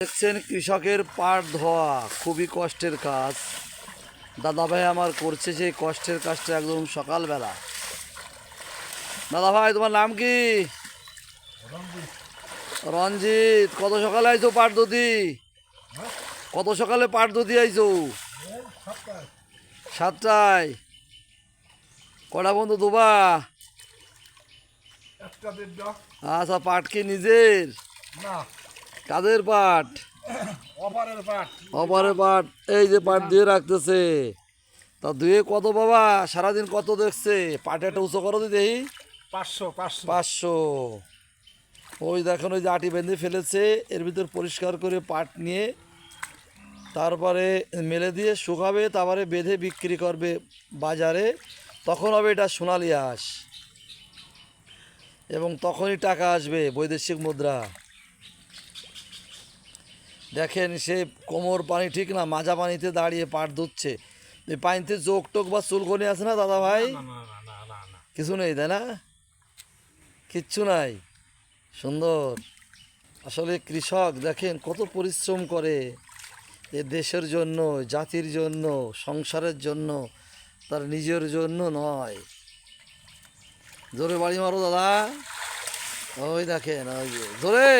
দেখছেন কৃষকের পাট ধোয়া খুবই কষ্টের কাজ। দাদা ভাই আমার করছে সেই কষ্টের কাজটা একদম সকালবেলা। দাদা ভাই তোমার নাম কি? রঞ্জিত। কত সকালে আইছো পাট দুধি? কত সকালে পাট দুধি আইছো? 7টায়। কটা বন্ধু দুবা? আচ্ছা, পাট কি নিজের? কাদের পাট? অপারের পাট। এই যে পাট দিয়ে রাখতেছে, তা দুয়ে কত বাবা? সারাদিন কত দেখছে? পাটে একটা উঁচু করো দি দেখি। 500। ওই দেখেন, ওই যে আটি বেঁধে ফেলেছে, এর ভিতর পরিষ্কার করে পাট নিয়ে তারপরে মেলে দিয়ে শুকাবে, তারপরে বেঁধে বিক্রি করবে বাজারে। তখন হবে এটা সোনালি আঁশ, এবং তখনই টাকা আসবে, বৈদেশিক মুদ্রা। দেখেন, সে কোমর পানি ঠিক না, মাজা পানিতে দাঁড়িয়ে পাট ধুচ্ছে। এই পানিতে চোখ টোক বা চুলকনি আছে না দাদা ভাই? কিছু নেই, তাই না? কিচ্ছু নাই। সুন্দর। আসলে কৃষক দেখেন কত পরিশ্রম করে এ দেশের জন্য, জাতির জন্য, সংসারের জন্য, তার নিজের জন্য নয়। জোরে বাড়ি মারো দাদা। ওই দেখেন, ওই যে জোরে।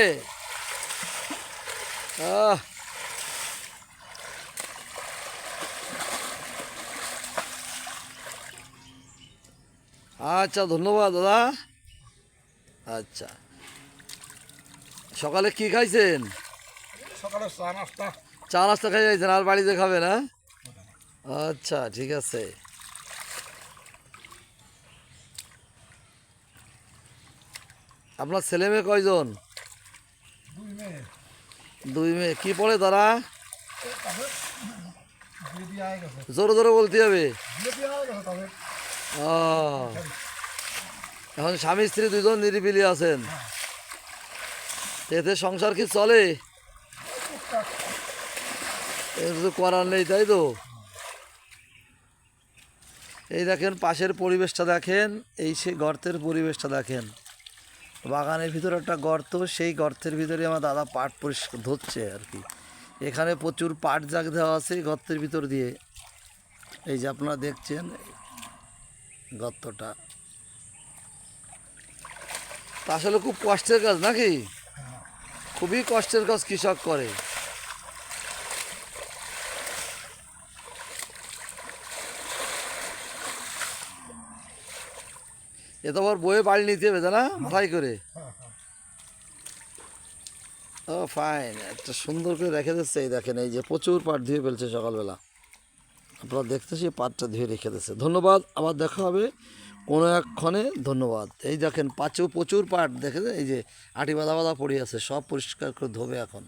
আহ, আচ্ছা, ধন্যবাদ দাদা। আচ্ছা, সকালে কি খাইছেন? চা নাস্তা খাই যাইছেন, আর বাড়িতে খাবে না? আচ্ছা, ঠিক আছে। আপনার ছেলে মেয়ে কয়জন? 2 মেয়ে। কি পড়ে তারা? জোরে জোরে বলতে হবে। ও, এখন স্বামী স্ত্রী 2জন নিরিবিলি আছেন। এতে সংসার কি চলে? এর কিছু করার নেই, তাই তো? এই দেখেন পাশের পরিবেশটা দেখেন, এই সেই গর্তের পরিবেশটা দেখেন। বাগানের ভিতরে একটা গর্ত, সেই গর্তের ভিতরে আমার দাদা পাট পরিষ্কার ধুচ্ছে আর কি। এখানে প্রচুর পাট জাগ দেওয়া আছে গর্তের ভিতর দিয়ে। এই যে আপনারা দেখছেন গর্তটা। তা আসলে খুব কষ্টের কাজ নাকি? খুবই কষ্টের কাজ কৃষক করে। এ তো আবার বয়ে বাড়ি নিতে হবে, না মাথায় করে। ও ফাইন, একটা সুন্দর করে রেখে দিচ্ছে। এই দেখেন, এই যে প্রচুর পাট ধুয়ে ফেলছে সকালবেলা। আপনারা দেখতেছি পাটটা ধুয়ে রেখে দিচ্ছে। ধন্যবাদ, আবার দেখা হবে কোনো একক্ষণে। ধন্যবাদ। এই দেখেন পাঁচেও প্রচুর পাট দেখে, এই যে আটি বাঁধা বাঁধা পড়ে আছে, সব পরিষ্কার করে ধোবে এখন।